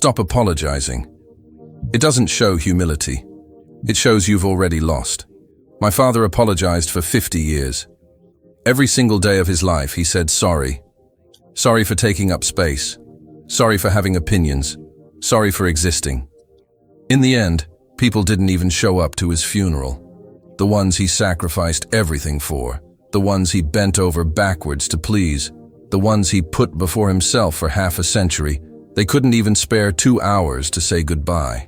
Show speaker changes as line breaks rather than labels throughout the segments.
Stop apologizing. It doesn't show humility. It shows you've already lost. My father apologized for 50 years. Every single day of his life he said sorry. Sorry for taking up space. Sorry for having opinions. Sorry for existing. In the end, people didn't even show up to his funeral. The ones he sacrificed everything for. The ones he bent over backwards to please. The ones he put before himself for half a century. They couldn't even spare 2 hours to say goodbye.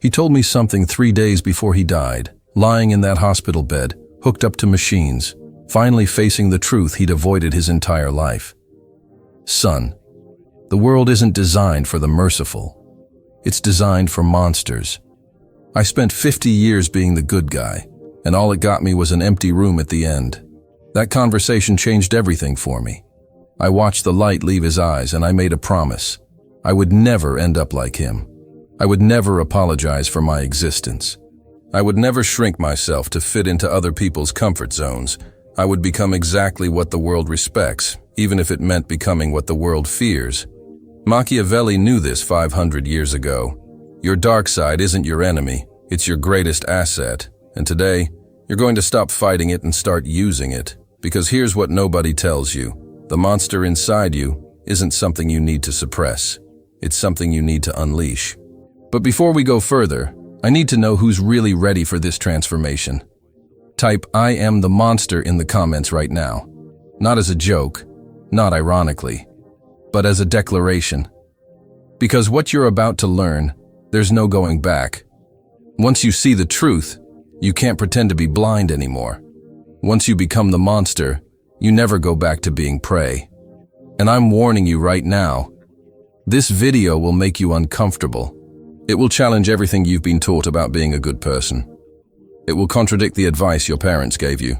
He told me something 3 days before he died, lying in that hospital bed, hooked up to machines, finally facing the truth he'd avoided his entire life. Son, the world isn't designed for the merciful. It's designed for monsters. I spent 50 years being the good guy, and all it got me was an empty room at the end. That conversation changed everything for me. I watched the light leave his eyes and I made a promise. I would never end up like him. I would never apologize for my existence. I would never shrink myself to fit into other people's comfort zones. I would become exactly what the world respects, even if it meant becoming what the world fears. Machiavelli knew this 500 years ago. Your dark side isn't your enemy, it's your greatest asset. And today, you're going to stop fighting it and start using it. Because here's what nobody tells you. The monster inside you isn't something you need to suppress. It's something you need to unleash. But before we go further, I need to know who's really ready for this transformation. Type "I am the monster" in the comments right now. Not as a joke, not ironically, but as a declaration. Because what you're about to learn, there's no going back. Once you see the truth, you can't pretend to be blind anymore. Once you become the monster, you never go back to being prey. And I'm warning you right now, this video will make you uncomfortable. It will challenge everything you've been taught about being a good person. It will contradict the advice your parents gave you,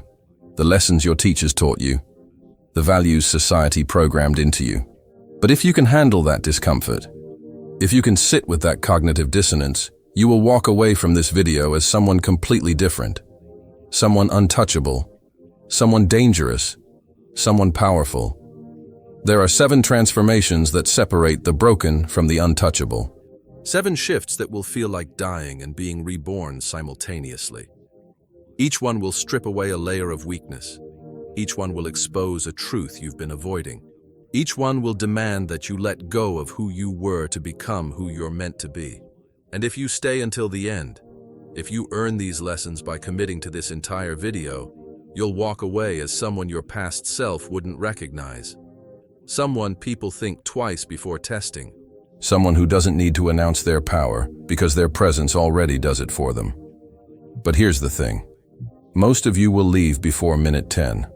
the lessons your teachers taught you, the values society programmed into you. But if you can handle that discomfort, if you can sit with that cognitive dissonance, you will walk away from this video as someone completely different, someone untouchable, someone dangerous, someone powerful. There are 7 transformations that separate the broken from the untouchable. 7 shifts that will feel like dying and being reborn simultaneously. Each one will strip away a layer of weakness. Each one will expose a truth you've been avoiding. Each one will demand that you let go of who you were to become who you're meant to be. And if you stay until the end, if you earn these lessons by committing to this entire video, you'll walk away as someone your past self wouldn't recognize. Someone people think twice before testing. Someone who doesn't need to announce their power because their presence already does it for them. But here's the thing. Most of you will leave before minute 10.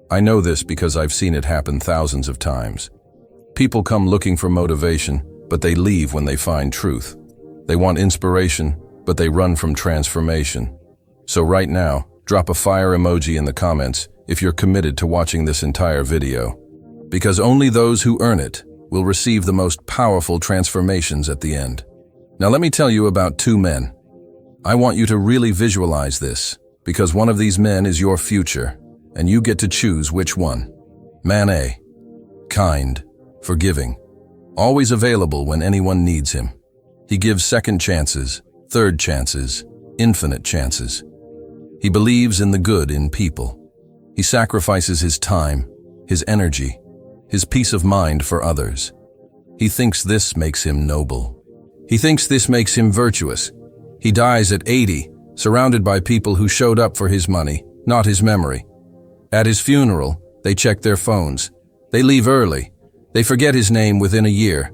I know this because I've seen it happen thousands of times. People come looking for motivation, but they leave when they find truth. They want inspiration, but they run from transformation. So right now, drop a fire emoji in the comments if you're committed to watching this entire video. Because only those who earn it will receive the most powerful transformations at the end. Now let me tell you about 2 men. I want you to really visualize this, because one of these men is your future, and you get to choose which one. Man A, kind, forgiving, always available when anyone needs him. He gives second chances, third chances, infinite chances. He believes in the good in people. He sacrifices his time, his energy, his peace of mind for others. He thinks this makes him noble. He thinks this makes him virtuous. He dies at 80, surrounded by people who showed up for his money, not his memory. At his funeral, they check their phones. They leave early. They forget his name within a year.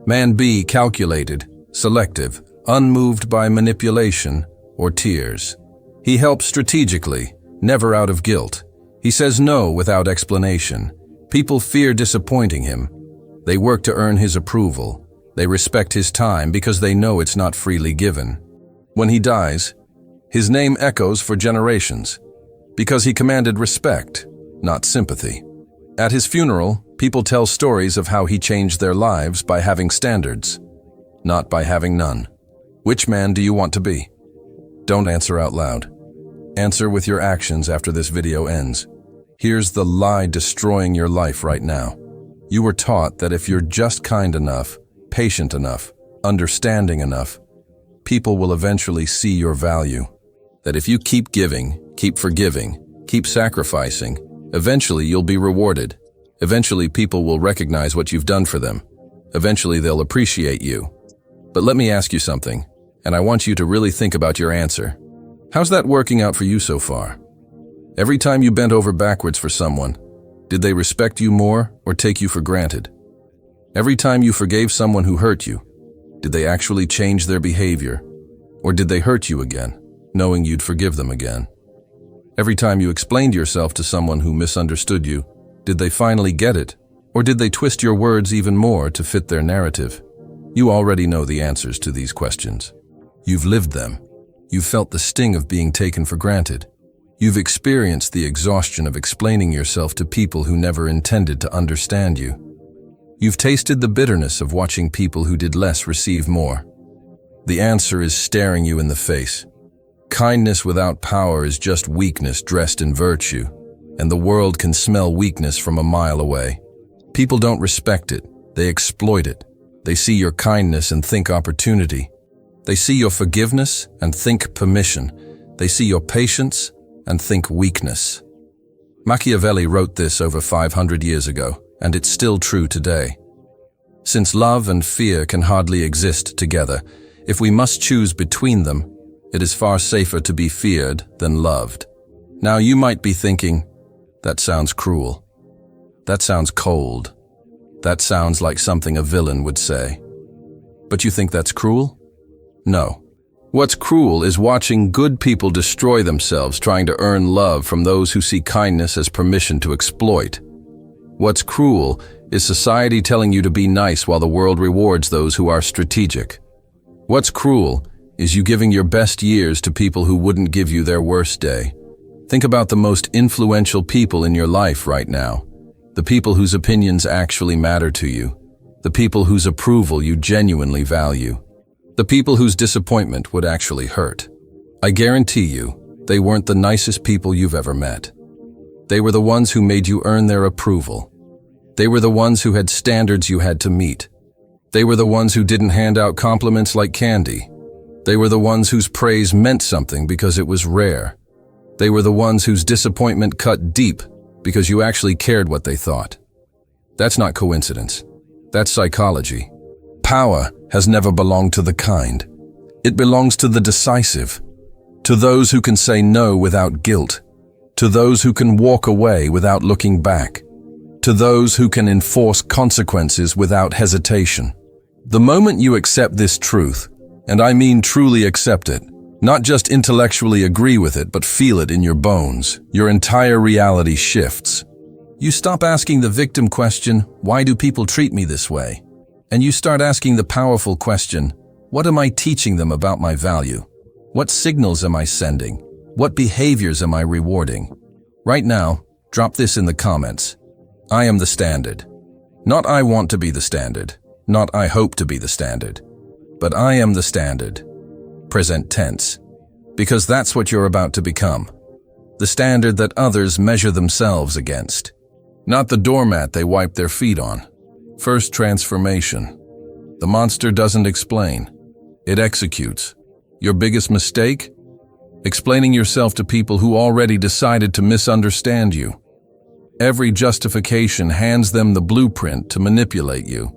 Man B, calculated, selective, unmoved by manipulation or tears. He helps strategically, never out of guilt. He says no without explanation. People fear disappointing him. They work to earn his approval. They respect his time because they know it's not freely given. When he dies, his name echoes for generations because he commanded respect, not sympathy. At his funeral, people tell stories of how he changed their lives by having standards, not by having none. Which man do you want to be? Don't answer out loud. Answer with your actions after this video ends. Here's the lie destroying your life right now. You were taught that if you're just kind enough, patient enough, understanding enough, people will eventually see your value. That if you keep giving, keep forgiving, keep sacrificing, eventually you'll be rewarded. Eventually people will recognize what you've done for them. Eventually they'll appreciate you. But let me ask you something, and I want you to really think about your answer. How's that working out for you so far? Every time you bent over backwards for someone, did they respect you more or take you for granted? Every time you forgave someone who hurt you, did they actually change their behavior? Or did they hurt you again, knowing you'd forgive them again? Every time you explained yourself to someone who misunderstood you, did they finally get it? Or did they twist your words even more to fit their narrative? You already know the answers to these questions. You've lived them. You've felt the sting of being taken for granted. You've experienced the exhaustion of explaining yourself to people who never intended to understand you. You've tasted the bitterness of watching people who did less receive more. The answer is staring you in the face. Kindness without power is just weakness dressed in virtue, and the world can smell weakness from a mile away. People don't respect it, they exploit it. They see your kindness and think opportunity. They see your forgiveness and think permission. They see your patience and think weakness. Machiavelli wrote this over 500 years ago, and it's still true today. Since love and fear can hardly exist together, if we must choose between them, it is far safer to be feared than loved. Now you might be thinking, that sounds cruel. That sounds cold. That sounds like something a villain would say. But you think that's cruel? No. What's cruel is watching good people destroy themselves trying to earn love from those who see kindness as permission to exploit. What's cruel is society telling you to be nice while the world rewards those who are strategic. What's cruel is you giving your best years to people who wouldn't give you their worst day. Think about the most influential people in your life right now. The people whose opinions actually matter to you. The people whose approval you genuinely value. The people whose disappointment would actually hurt. I guarantee you, they weren't the nicest people you've ever met. They were the ones who made you earn their approval. They were the ones who had standards you had to meet. They were the ones who didn't hand out compliments like candy. They were the ones whose praise meant something because it was rare. They were the ones whose disappointment cut deep because you actually cared what they thought. That's not coincidence. That's psychology. Power has never belonged to the kind. It belongs to the decisive, to those who can say no without guilt, to those who can walk away without looking back, to those who can enforce consequences without hesitation. The moment you accept this truth, and I mean truly accept it, not just intellectually agree with it, but feel it in your bones, your entire reality shifts. You stop asking the victim question, why do people treat me this way? And you start asking the powerful question, what am I teaching them about my value? What signals am I sending? What behaviors am I rewarding? Right now, drop this in the comments. I am the standard. Not I want to be the standard. Not I hope to be the standard. But I am the standard. Present tense. Because that's what you're about to become. The standard that others measure themselves against. Not the doormat they wipe their feet on. First transformation. The monster doesn't explain. It executes. Your biggest mistake? Explaining yourself to people who already decided to misunderstand you. Every justification hands them the blueprint to manipulate you.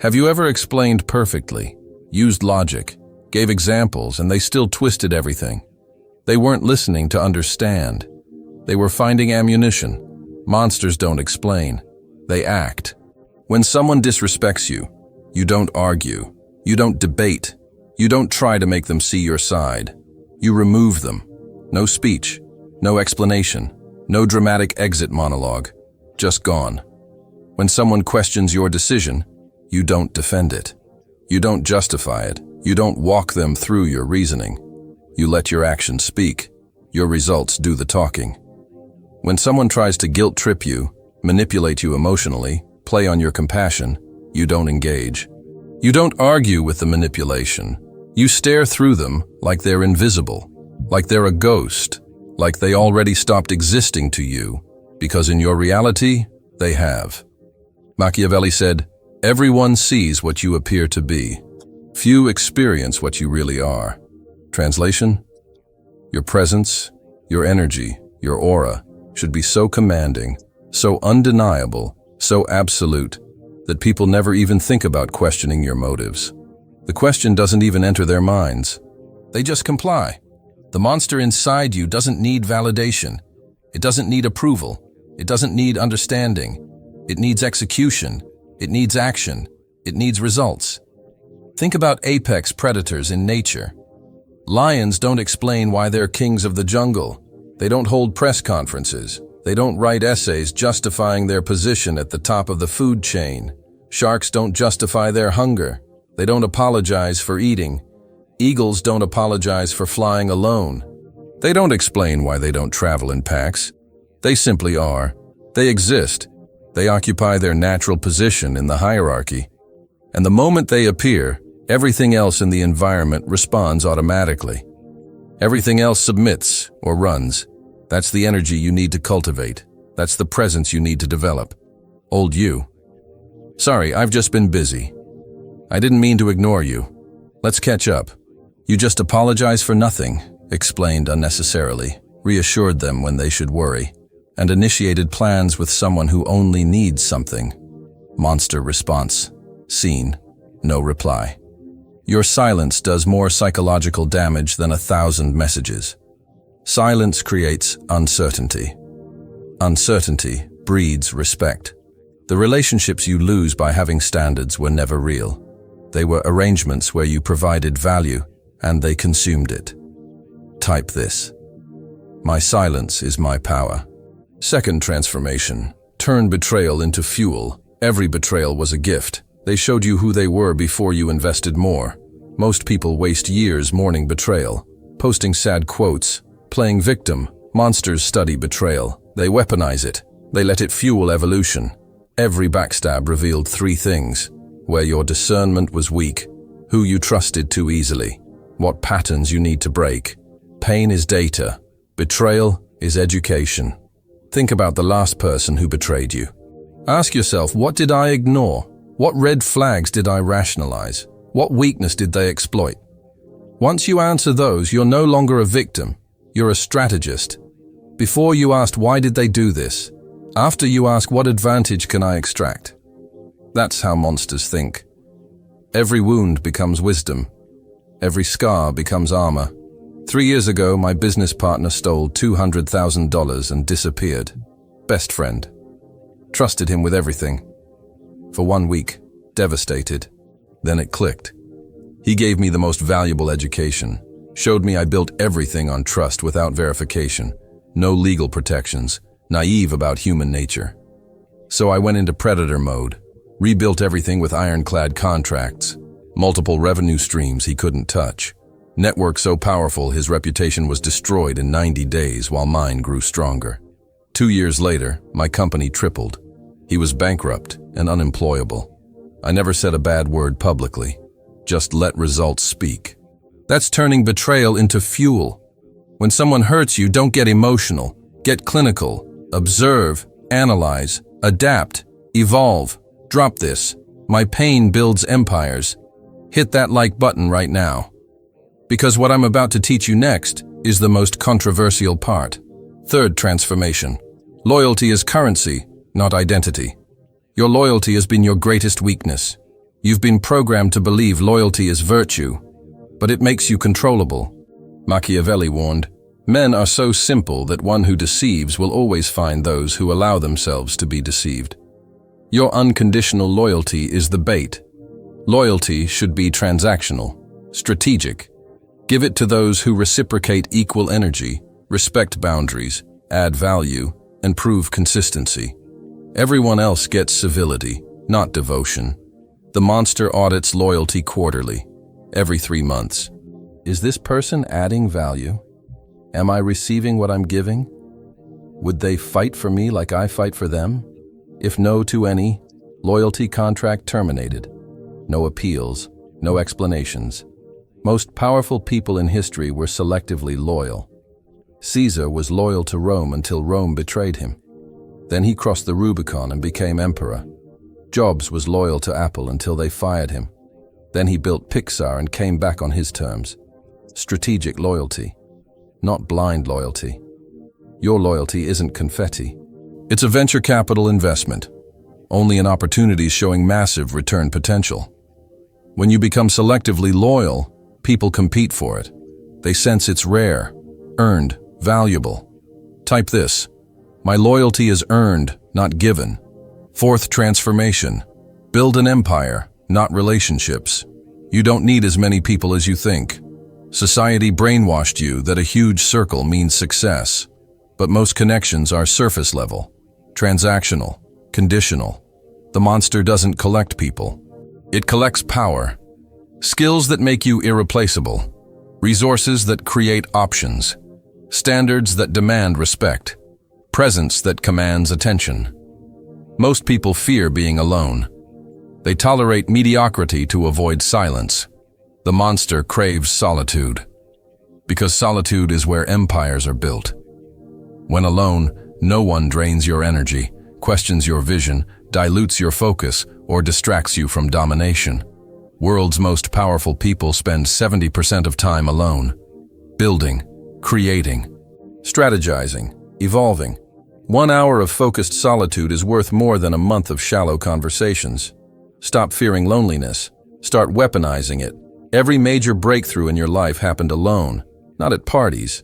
Have you ever explained perfectly, used logic, gave examples, and they still twisted everything? They weren't listening to understand. They were finding ammunition. Monsters don't explain. They act. When someone disrespects you, you don't argue. You don't debate. You don't try to make them see your side. You remove them. No speech, no explanation, no dramatic exit monologue. Just gone. When someone questions your decision, you don't defend it. You don't justify it. You don't walk them through your reasoning. You let your actions speak. Your results do the talking. When someone tries to guilt trip you, manipulate you emotionally, play on your compassion, you don't engage. You don't argue with the manipulation. You stare through them like they're invisible, like they're a ghost, like they already stopped existing to you, because in your reality, they have. Machiavelli said, "Everyone sees what you appear to be." Few experience what you really are. Translation? Your presence, your energy, your aura should be so commanding, so undeniable, so absolute, that people never even think about questioning your motives. The question doesn't even enter their minds. They just comply. The monster inside you doesn't need validation. It doesn't need approval. It doesn't need understanding. It needs execution. It needs action. It needs results. Think about apex predators in nature. Lions don't explain why they're kings of the jungle. They don't hold press conferences. They don't write essays justifying their position at the top of the food chain. Sharks don't justify their hunger. They don't apologize for eating. Eagles don't apologize for flying alone. They don't explain why they don't travel in packs. They simply are. They exist. They occupy their natural position in the hierarchy. And the moment they appear, everything else in the environment responds automatically. Everything else submits or runs. That's the energy you need to cultivate. That's the presence you need to develop. Old you. Sorry, I've just been busy. I didn't mean to ignore you. Let's catch up. You just apologize for nothing, explained unnecessarily, reassured them when they should worry, and initiated plans with someone who only needs something. Monster response. Seen. No reply. Your silence does more psychological damage than 1,000 messages. Silence creates uncertainty. Uncertainty breeds respect. The relationships you lose by having standards were never real. They were arrangements where you provided value, and they consumed it. Type this. My silence is my power. Second transformation. Turn betrayal into fuel. Every betrayal was a gift. They showed you who they were before you invested more. Most people waste years mourning betrayal, posting sad quotes, playing victim. Monsters study betrayal. They weaponize it. They let it fuel evolution. Every backstab revealed 3 things: where your discernment was weak, who you trusted too easily, what patterns you need to break. Pain is data. Betrayal is education. Think about the last person who betrayed you. Ask yourself, what did I ignore? What red flags did I rationalize? What weakness did they exploit? Once you answer those, you're no longer a victim. You're a strategist. Before you asked, why did they do this? After you ask, what advantage can I extract? That's how monsters think. Every wound becomes wisdom. Every scar becomes armor. 3 years ago, my business partner stole $200,000 and disappeared. Best friend. Trusted him with everything. For 1 week, devastated. Then it clicked. He gave me the most valuable education. Showed me I built everything on trust without verification. No legal protections. Naive about human nature. So I went into predator mode. Rebuilt everything with ironclad contracts. Multiple revenue streams he couldn't touch. Network so powerful his reputation was destroyed in 90 days while mine grew stronger. 2 years later, my company tripled. He was bankrupt and unemployable. I never said a bad word publicly. Just let results speak. That's turning betrayal into fuel. When someone hurts you, don't get emotional. Get clinical. Observe, analyze, adapt, evolve. Drop this. My pain builds empires. Hit that like button right now. Because what I'm about to teach you next is the most controversial part. Third transformation. Loyalty is currency, not identity. Your loyalty has been your greatest weakness. You've been programmed to believe loyalty is virtue, but it makes you controllable. Machiavelli warned, men are so simple that one who deceives will always find those who allow themselves to be deceived. Your unconditional loyalty is the bait. Loyalty should be transactional, strategic. Give it to those who reciprocate equal energy, respect boundaries, add value, and prove consistency. Everyone else gets civility, not devotion. The monster audits loyalty quarterly, every 3 months. Is this person adding value? Am I receiving what I'm giving? Would they fight for me like I fight for them? If no to any, loyalty contract terminated. No appeals, no explanations. Most powerful people in history were selectively loyal. Caesar was loyal to Rome until Rome betrayed him. Then he crossed the Rubicon and became emperor. Jobs was loyal to Apple until they fired him. Then he built Pixar and came back on his terms. Strategic loyalty, not blind loyalty. Your loyalty isn't confetti. It's a venture capital investment, only in opportunities showing massive return potential. When you become selectively loyal, people compete for it. They sense it's rare, earned, valuable. Type this: my loyalty is earned, not given. Fourth transformation: build an empire, not relationships. You don't need as many people as you think. Society brainwashed you that a huge circle means success, but most connections are surface level, transactional, conditional. The monster doesn't collect people. It collects power, skills that make you irreplaceable, resources that create options, standards that demand respect, presence that commands attention. Most people fear being alone. They tolerate mediocrity to avoid silence. The monster craves solitude, because solitude is where empires are built. When alone, no one drains your energy, questions your vision, dilutes your focus, or distracts you from domination. World's most powerful people spend 70% of time alone, building, creating, strategizing, evolving. 1 hour of focused solitude is worth more than a month of shallow conversations. Stop fearing loneliness. Start weaponizing it. Every major breakthrough in your life happened alone, not at parties,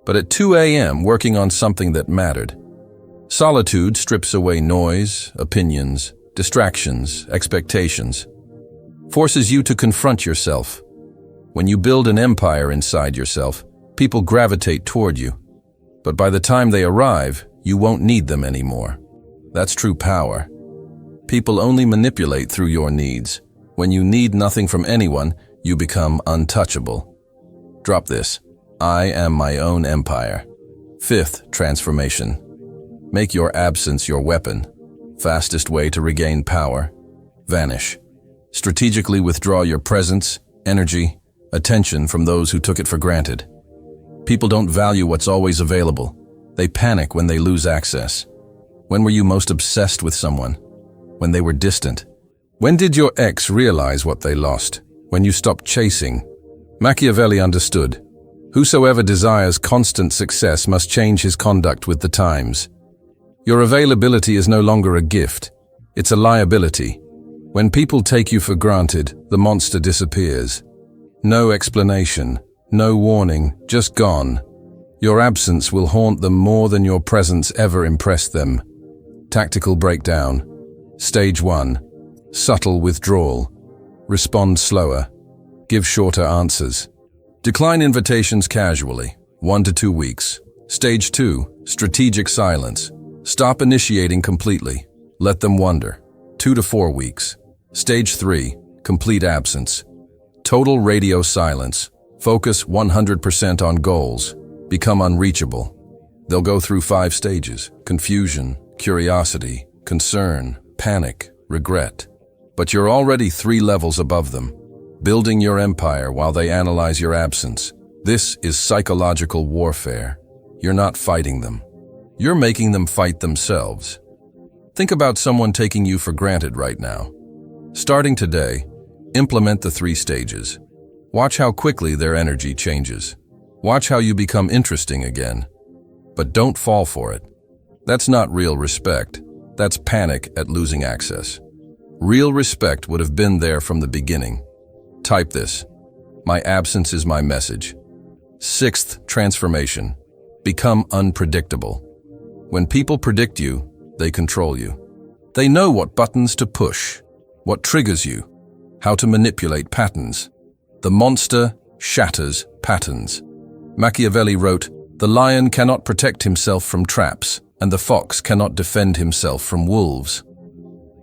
but at 2 a.m. working on something that mattered. Solitude strips away noise, opinions, distractions, expectations, forces you to confront yourself. When you build an empire inside yourself, people gravitate toward you. But by the time they arrive, you won't need them anymore. That's true power. People only manipulate through your needs. When you need nothing from anyone, you become untouchable. Drop this: I am my own empire. Fifth transformation: make your absence your weapon. Fastest way to regain power: vanish. Strategically withdraw your presence, energy, attention from those who took it for granted. People don't value what's always available. They panic when they lose access. When were you most obsessed with someone? When they were distant. When did your ex realize what they lost? When you stopped chasing. Machiavelli understood: whosoever desires constant success must change his conduct with the times. Your availability is no longer a gift, it's a liability. When people take you for granted, the monster disappears. No explanation, no warning, just gone. Your absence will haunt them more than your presence ever impressed them. Tactical breakdown. Stage 1. Subtle withdrawal. Respond slower. Give shorter answers. Decline invitations casually, 1 to 2 weeks. Stage 2. Strategic silence. Stop initiating completely. Let them wander, 2 to 4 weeks. Stage 3. Complete absence. Total radio silence. Focus 100% on goals. Become unreachable. They'll go through 5 stages: confusion, curiosity, concern, panic, regret. But you're already 3 levels above them, building your empire while they analyze your absence. This is psychological warfare. You're not fighting them. You're making them fight themselves. Think about someone taking you for granted right now. Starting today, implement the 3 stages. Watch how quickly their energy changes. Watch how you become interesting again. But don't fall for it. That's not real respect. That's panic at losing access. Real respect would have been there from the beginning. Type this: my absence is my message. 6th transformation: become unpredictable. When people predict you, they control you. They know what buttons to push, what triggers you, how to manipulate patterns. The monster shatters patterns. Machiavelli wrote, "The lion cannot protect himself from traps, and the fox cannot defend himself from wolves."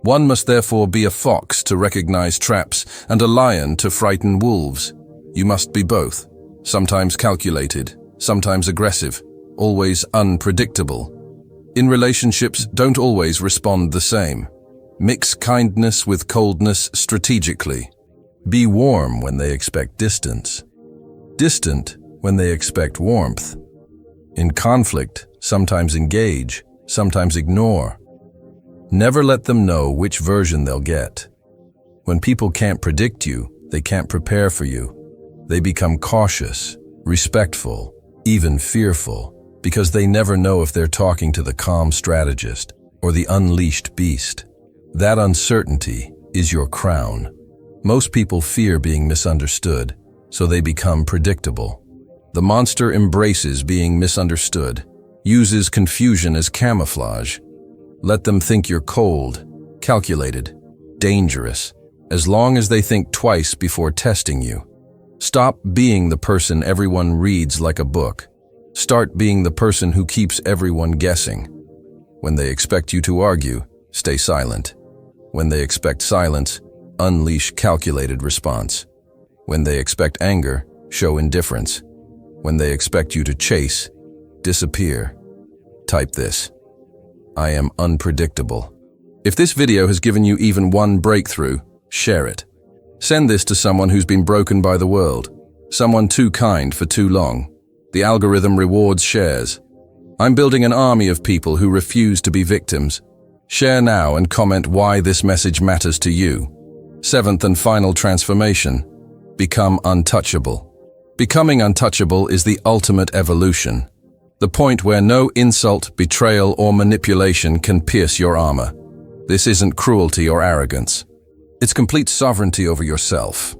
One must therefore be a fox to recognize traps and a lion to frighten wolves. You must be both, sometimes calculated, sometimes aggressive, always unpredictable. In relationships, don't always respond the same. Mix kindness with coldness strategically. Be warm when they expect distance. Distant when they expect warmth. In conflict, sometimes engage, sometimes ignore. Never let them know which version they'll get. When people can't predict you, They can't prepare for you. They become cautious, respectful, even fearful, because they never know if they're talking to the calm strategist or the unleashed beast. That uncertainty is your crown. Most people fear being misunderstood, so they become predictable. The monster embraces being misunderstood, uses confusion as camouflage. Let them think you're cold, calculated, dangerous, as long as they think twice before testing you. Stop being the person everyone reads like a book. Start being the person who keeps everyone guessing. When they expect you to argue, stay silent. When they expect silence, unleash calculated response. When they expect anger, show indifference. When they expect you to chase, disappear. Type this: I am unpredictable. If this video has given you even one breakthrough, share it. Send this to someone who's been broken by the world, someone too kind for too long. The algorithm rewards shares. I'm building an army of people who refuse to be victims. Share now and comment why this message matters to you. Seventh and final transformation: become untouchable. Becoming untouchable is the ultimate evolution, the point where no insult, betrayal, or manipulation can pierce your armor. This isn't cruelty or arrogance. It's complete sovereignty over yourself.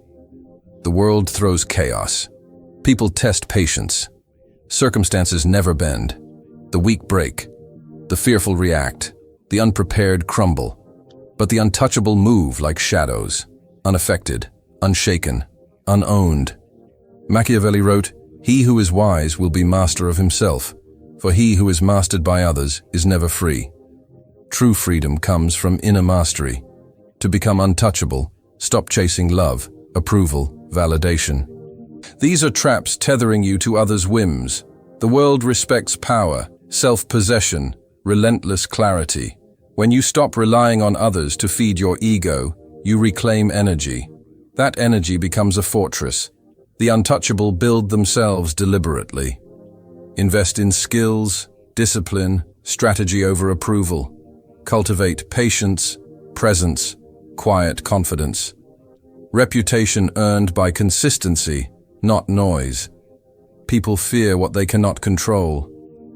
The world throws chaos. People test patience. Circumstances never bend. The weak break. The fearful react. The unprepared crumble. But the untouchable move like shadows, unaffected, unshaken, unowned. Machiavelli wrote, "He who is wise will be master of himself, for he who is mastered by others is never free." True freedom comes from inner mastery. To become untouchable, stop chasing love, approval, validation. These are traps tethering you to others' whims. The world respects power, self-possession, relentless clarity. When you stop relying on others to feed your ego, you reclaim energy. That energy becomes a fortress. The untouchable build themselves deliberately. Invest in skills, discipline, strategy over approval. Cultivate patience, presence, quiet confidence. Reputation earned by consistency, not noise. People fear what they cannot control.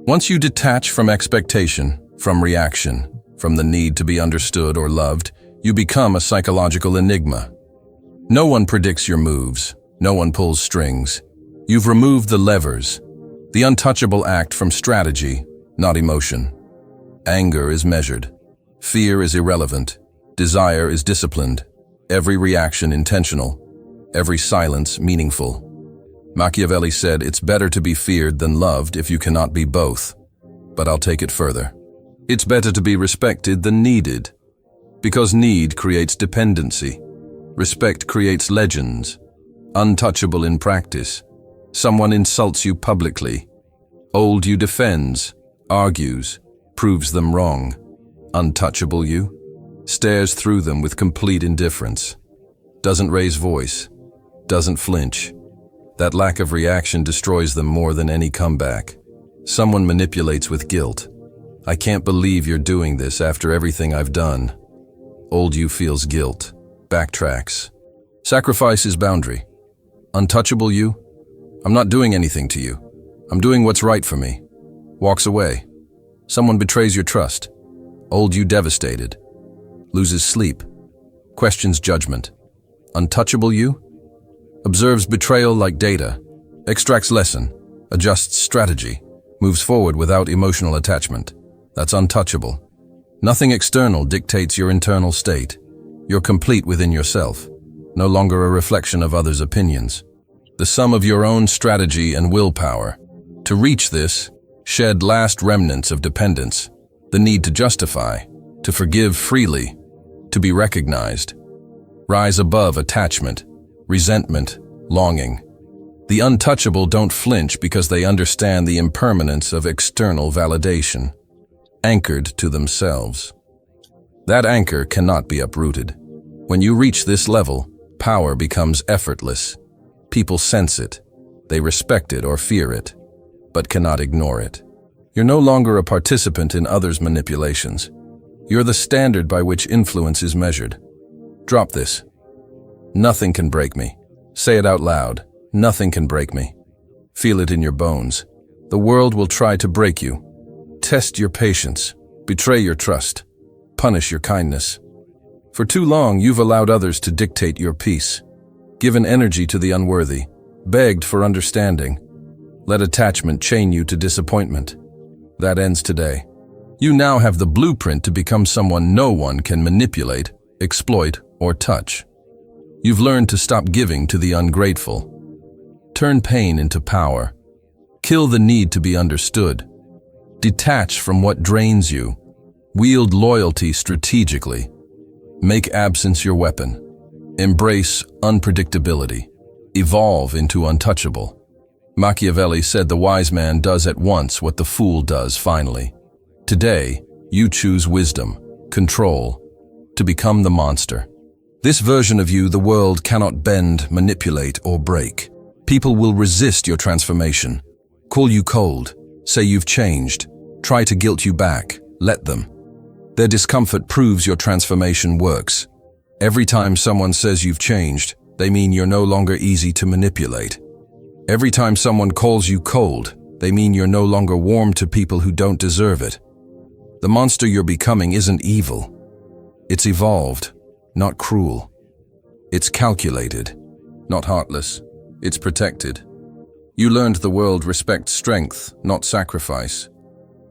Once you detach from expectation, from reaction, from the need to be understood or loved, you become a psychological enigma. No one predicts your moves. No one pulls strings. You've removed the levers. The untouchable act from strategy, not emotion. Anger is measured. Fear is irrelevant. Desire is disciplined. Every reaction intentional. Every silence meaningful. Machiavelli said it's better to be feared than loved if you cannot be both. But I'll take it further. It's better to be respected than needed. Because need creates dependency. Respect creates legends. Untouchable in practice. Someone insults you publicly. Old you defends, argues, proves them wrong. Untouchable you stares through them with complete indifference. Doesn't raise voice. Doesn't flinch. That lack of reaction destroys them more than any comeback. Someone manipulates with guilt. I can't believe you're doing this after everything I've done. Old you feels guilt. Backtracks. Sacrifices boundary. Untouchable you? I'm not doing anything to you. I'm doing what's right for me. Walks away. Someone betrays your trust. Old you devastated. Loses sleep. Questions judgment. Untouchable you? Observes betrayal like data. Extracts lesson. Adjusts strategy. Moves forward without emotional attachment. That's untouchable. Nothing external dictates your internal state. You're complete within yourself. No longer a reflection of others' opinions. The sum of your own strategy and willpower. To reach this, shed last remnants of dependence, the need to justify, to forgive freely, to be recognized. Rise above attachment, resentment, longing. The untouchable don't flinch because they understand the impermanence of external validation, anchored to themselves. That anchor cannot be uprooted. When you reach this level, power becomes effortless. People sense it. They respect it or fear it, but cannot ignore it. You're no longer a participant in others' manipulations. You're the standard by which influence is measured. Drop this. Nothing can break me. Say it out loud. Nothing can break me. Feel it in your bones. The world will try to break you. Test your patience. Betray your trust. Punish your kindness. For too long, you've allowed others to dictate your peace. Given energy to the unworthy. Begged for understanding. Let attachment chain you to disappointment. That ends today. You now have the blueprint to become someone no one can manipulate, exploit, or touch. You've learned to stop giving to the ungrateful. Turn pain into power. Kill the need to be understood. Detach from what drains you. Wield loyalty strategically. Make absence your weapon. Embrace unpredictability. Evolve into untouchable. Machiavelli said the wise man does at once what the fool does finally. Today, you choose wisdom, control, to become the monster. This version of you the world cannot bend, manipulate, or break. People will resist your transformation. Call you cold, say you've changed, try to guilt you back, let them. Their discomfort proves your transformation works. Every time someone says you've changed, they mean you're no longer easy to manipulate. Every time someone calls you cold, they mean you're no longer warm to people who don't deserve it. The monster you're becoming isn't evil. It's evolved, not cruel. It's calculated, not heartless. It's protected. You learned the world respects strength, not sacrifice.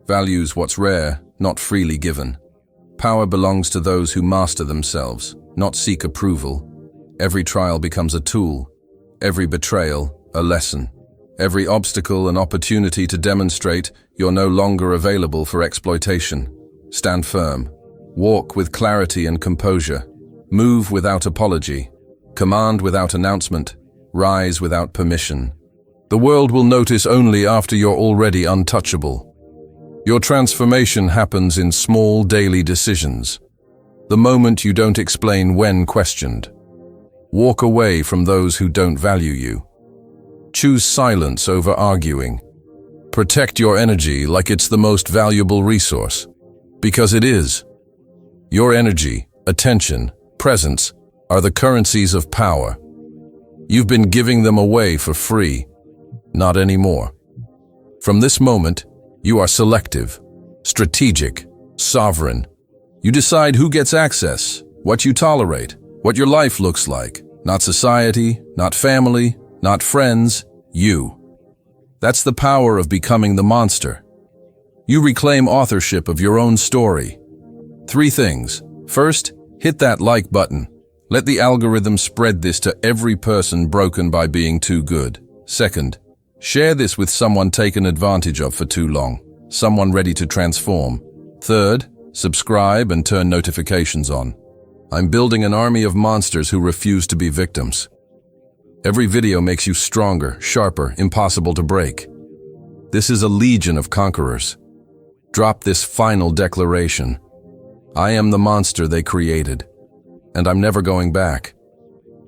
Values what's rare, not freely given. Power belongs to those who master themselves, not seek approval. Every trial becomes a tool. Every betrayal, a lesson. Every obstacle, an opportunity to demonstrate you're no longer available for exploitation. Stand firm. Walk with clarity and composure. Move without apology. Command without announcement. Rise without permission. The world will notice only after you're already untouchable. Your transformation happens in small daily decisions. The moment you don't explain when questioned. Walk away from those who don't value you. Choose silence over arguing. Protect your energy like it's the most valuable resource. Because it is. Your energy, attention, presence are the currencies of power. You've been giving them away for free. Not anymore. From this moment, you are selective, strategic, sovereign. You decide who gets access, what you tolerate, what your life looks like. Not society, not family, not friends, you. That's the power of becoming the monster. You reclaim authorship of your own story. 3 things. First, hit that like button. Let the algorithm spread this to every person broken by being too good. Second, share this with someone taken advantage of for too long, someone ready to transform. Third, subscribe and turn notifications on. I'm building an army of monsters who refuse to be victims. Every video makes you stronger, sharper, impossible to break. This is a legion of conquerors. Drop this final declaration. I am the monster they created, and I'm never going back.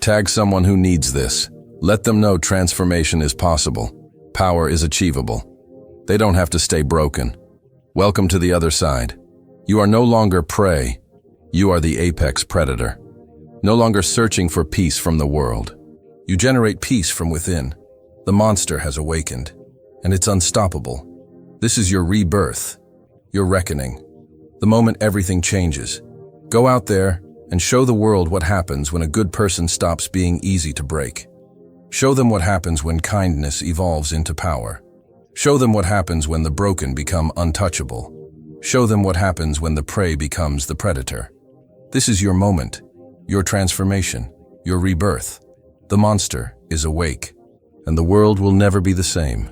Tag someone who needs this. Let them know transformation is possible. Power is achievable. They don't have to stay broken. Welcome to the other side. You are no longer prey. You are the apex predator. No longer searching for peace from the world. You generate peace from within. The monster has awakened, and it's unstoppable. This is your rebirth, your reckoning. The moment everything changes. Go out there and show the world what happens when a good person stops being easy to break. Show them what happens when kindness evolves into power. Show them what happens when the broken become untouchable. Show them what happens when the prey becomes the predator. This is your moment, your transformation, your rebirth. The monster is awake, and the world will never be the same.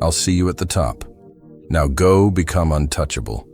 I'll see you at the top. Now go become untouchable.